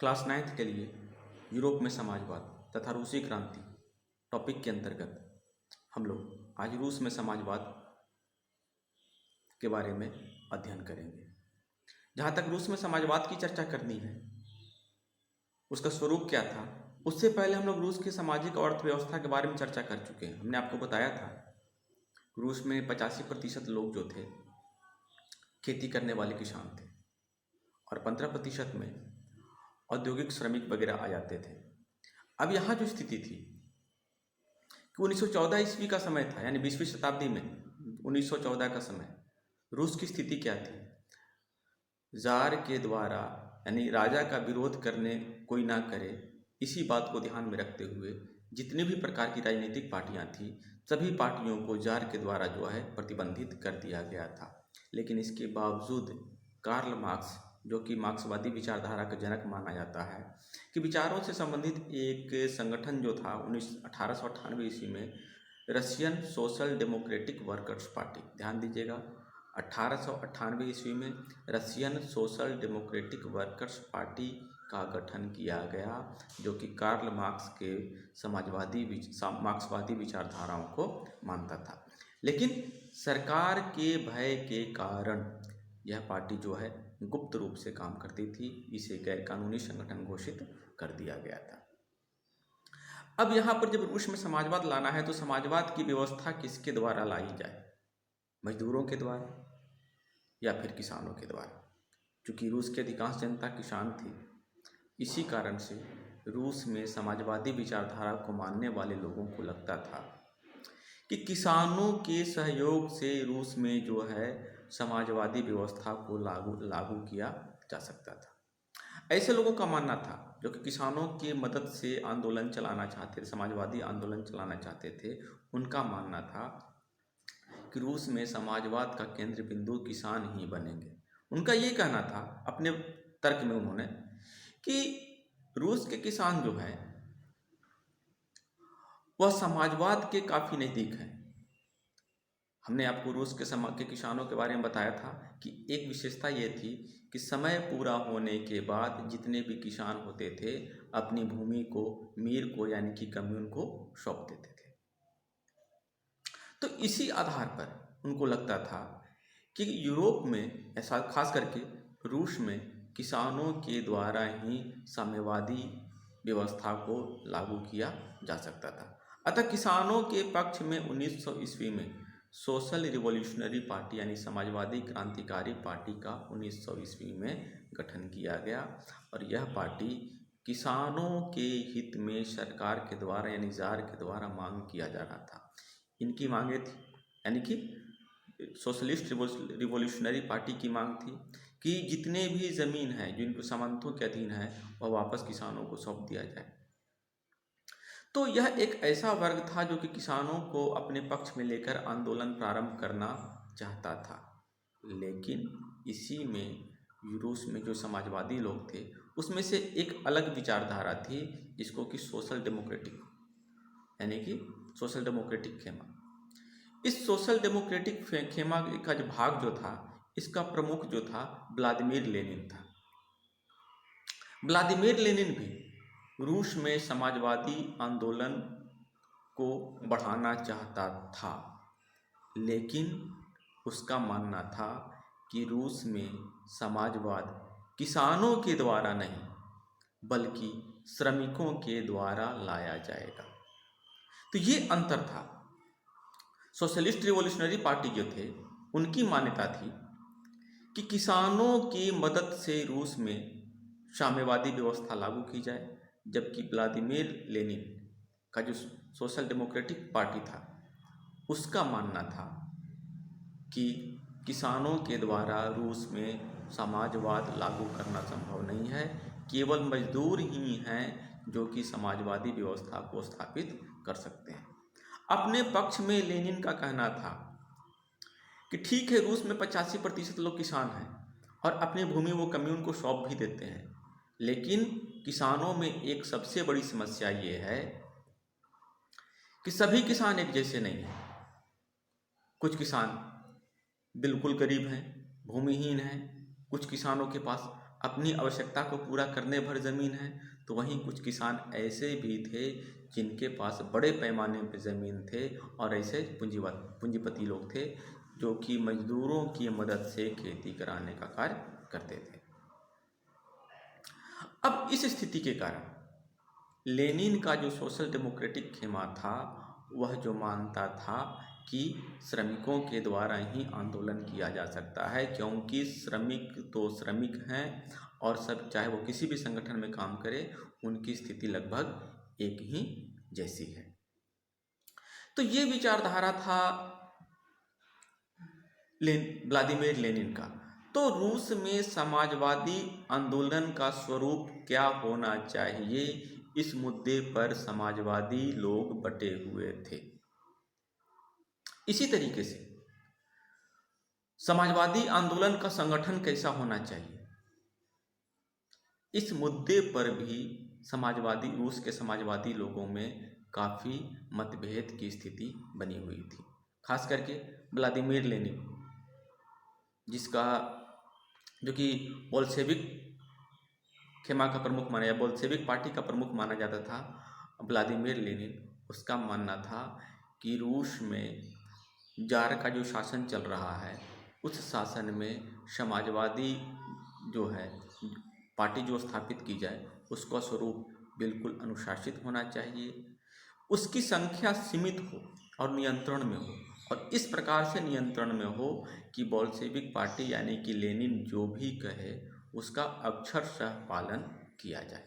Class 9th के लिए Europe में समाजवाद तथा रूसी क्रांति टॉपिक के अंतर्गत हम लोग आज रूस में समाजवाद के बारे में अध्ययन करेंगे। जहाँ तक रूस में समाजवाद की चर्चा करनी है, उसका स्वरूप क्या था, उससे पहले हम लोग रूस की सामाजिक और अर्थव्यवस्था के बारे में चर्चा कर चुके हैं। हमने आपको बताया था रूस में 85% लोग जो थे खेती करने वाले किसान थे और 15% में औद्योगिक श्रमिक वगैरह आ जाते थे। अब यहाँ जो स्थिति थी कि 1914 ईस्वी का समय था, यानी 20वीं शताब्दी में 1914 का समय, रूस की स्थिति क्या थी? जार के द्वारा यानी राजा का विरोध करने कोई ना करे, इसी बात को ध्यान में रखते हुए जितनी भी प्रकार की राजनीतिक पार्टियां थी, सभी पार्टियों को जार के द्वारा जो है प्रतिबंधित कर दिया गया था। लेकिन इसके बावजूद कार्ल मार्क्स, जो कि मार्क्सवादी विचारधारा का जनक माना जाता है, कि विचारों से संबंधित एक संगठन जो था 1898 ईस्वी में Russian social democratic workers party, ध्यान दीजिएगा 1898 ईस्वी में Russian social democratic workers party का गठन किया गया, जो कि कार्ल मार्क्स के मार्क्सवादी विचारधाराओं को मानता था। लेकिन सरकार के भय के कारण यह पार्टी जो है गुप्त रूप से काम करती थी, इसे गैर कानूनी संगठन घोषित कर दिया गया था। अब यहाँ पर जब रूस में समाजवाद लाना है तो समाजवाद की व्यवस्था किसके द्वारा लाई जाए? मजदूरों के द्वारा या फिर किसानों के द्वारा? क्योंकि रूस की अधिकांश जनता किसान थी, इसी कारण से रूस में समाजवादी विचारधारा को मानने वाले लोगों को लगता था कि किसानों के सहयोग से रूस में जो है समाजवादी व्यवस्था को लागू किया जा सकता था। ऐसे लोगों का मानना था जो कि किसानों की मदद से आंदोलन चलाना चाहते थे, समाजवादी आंदोलन चलाना चाहते थे। उनका मानना था कि रूस में समाजवाद का केंद्र बिंदु किसान ही बनेंगे। उनका ये कहना था अपने तर्क में उन्होंने कि रूस के किसान जो है वह समाजवाद के काफ़ी नज़दीक हैं। हमने आपको रूस के किसानों के बारे में बताया था कि एक विशेषता ये थी कि समय पूरा होने के बाद जितने भी किसान होते थे अपनी भूमि को मीर को यानी कि कम्यून को सौंप देते थे। तो इसी आधार पर उनको लगता था कि यूरोप में, ऐसा खास करके रूस में, किसानों के द्वारा ही साम्यवादी व्यवस्था को लागू किया जा सकता था। अतः किसानों के पक्ष में 1900 ईस्वी में सोशल रिवॉल्यूशनरी पार्टी यानी समाजवादी क्रांतिकारी पार्टी का 1900 ईस्वी में गठन किया गया और यह पार्टी किसानों के हित में सरकार के द्वारा यानी जार के द्वारा मांग किया जा रहा था। इनकी मांगे थी, यानी कि सोशलिस्ट रिवॉल्यूशनरी पार्टी की मांग थी कि जितने भी ज़मीन है जो इनको सामंतों के अधीन है वह वापस किसानों को सौंप दिया जाए। तो यह एक ऐसा वर्ग था जो कि किसानों को अपने पक्ष में लेकर आंदोलन प्रारंभ करना चाहता था। लेकिन इसी में रूस में जो समाजवादी लोग थे उसमें से एक अलग विचारधारा थी जिसको कि सोशल डेमोक्रेटिक यानी कि सोशल डेमोक्रेटिक खेमा। इस सोशल डेमोक्रेटिक खेमा का जो भाग जो था, इसका प्रमुख जो था व्लादिमीर लेनिन था। व्लादिमीर लेनिन भी रूस में समाजवादी आंदोलन को बढ़ाना चाहता था, लेकिन उसका मानना था कि रूस में समाजवाद किसानों के द्वारा नहीं बल्कि श्रमिकों के द्वारा लाया जाएगा। तो ये अंतर था। सोशलिस्ट रिवॉल्यूशनरी पार्टी जो थे उनकी मान्यता थी कि किसानों की मदद से रूस में साम्यवादी व्यवस्था लागू की जाए, जबकि व्लादिमीर लेनिन का जो सोशल डेमोक्रेटिक पार्टी था उसका मानना था कि किसानों के द्वारा रूस में समाजवाद लागू करना संभव नहीं है, केवल मजदूर ही हैं जो कि समाजवादी व्यवस्था को स्थापित कर सकते हैं। अपने पक्ष में लेनिन का कहना था कि ठीक है, रूस में 85% लोग किसान हैं और अपनी भूमि वो कम्यून को सौंप भी देते हैं, लेकिन किसानों में एक सबसे बड़ी समस्या ये है कि सभी किसान एक जैसे नहीं हैं। कुछ किसान बिल्कुल गरीब हैं, भूमिहीन हैं, कुछ किसानों के पास अपनी आवश्यकता को पूरा करने भर ज़मीन है, तो वहीं कुछ किसान ऐसे भी थे जिनके पास बड़े पैमाने पर ज़मीन थे और ऐसे पूंजीपति लोग थे जो कि मजदूरों की मदद से खेती कराने का कार्य करते थे। अब इस स्थिति के कारण लेनिन का जो सोशल डेमोक्रेटिक खेमा था वह जो मानता था कि श्रमिकों के द्वारा ही आंदोलन किया जा सकता है, क्योंकि श्रमिक तो श्रमिक हैं और सब चाहे वो किसी भी संगठन में काम करे उनकी स्थिति लगभग एक ही जैसी है। तो ये विचारधारा था व्लादिमीर लेनिन का। तो रूस में समाजवादी आंदोलन का स्वरूप क्या होना चाहिए, इस मुद्दे पर समाजवादी लोग बटे हुए थे। इसी तरीके से समाजवादी आंदोलन का संगठन कैसा होना चाहिए, इस मुद्दे पर भी रूस के समाजवादी लोगों में काफ़ी मतभेद की स्थिति बनी हुई थी। खास करके व्लादिमीर लेनिन जो कि बोल्शेविक खेमा का प्रमुख माना या बोल्शेविक पार्टी का प्रमुख माना जाता था, व्लादिमीर लेनिन, उसका मानना था कि रूस में जार का जो शासन चल रहा है उस शासन में समाजवादी जो है पार्टी जो स्थापित की जाए उसका स्वरूप बिल्कुल अनुशासित होना चाहिए, उसकी संख्या सीमित हो और नियंत्रण में हो, और इस प्रकार से नियंत्रण में हो कि बोल्शेविक पार्टी यानी कि लेनिन जो भी कहे उसका अक्षरशः पालन किया जाए।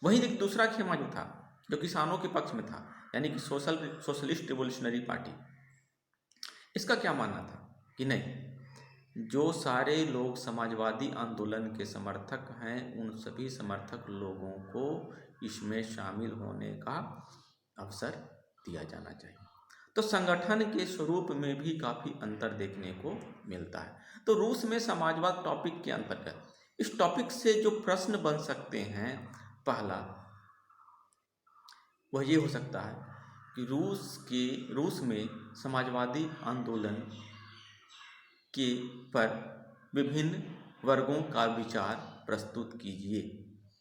वहीं एक दूसरा खेमा जो था जो किसानों के पक्ष में था यानी कि सोशलिस्ट रिवोल्यूशनरी पार्टी, इसका क्या मानना था कि नहीं, जो सारे लोग समाजवादी आंदोलन के समर्थक हैं उन सभी समर्थक लोगों को इसमें शामिल होने का अवसर दिया जाना चाहिए। तो संगठन के स्वरूप में भी काफ़ी अंतर देखने को मिलता है। तो रूस में समाजवाद टॉपिक के अंतर्गत इस टॉपिक से जो प्रश्न बन सकते हैं, पहला वह ये हो सकता है कि रूस में समाजवादी आंदोलन के पर विभिन्न वर्गों का विचार प्रस्तुत कीजिए।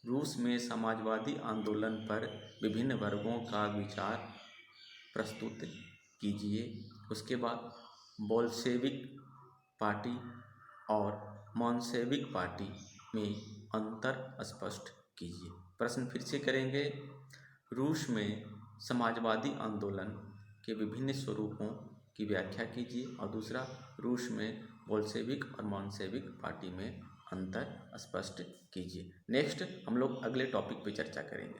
रूस में समाजवादी आंदोलन पर विभिन्न वर्गों का विचार प्रस्तुत कीजिए। उसके बाद बोल्शेविक पार्टी और मोन्शेविक पार्टी में अंतर स्पष्ट कीजिए। प्रश्न फिर से करेंगे, रूस में समाजवादी आंदोलन के विभिन्न स्वरूपों की व्याख्या कीजिए, और दूसरा रूस में बोल्शेविक और मोन्शेविक पार्टी में अंतर स्पष्ट कीजिए। नेक्स्ट हम लोग अगले टॉपिक पे चर्चा करेंगे।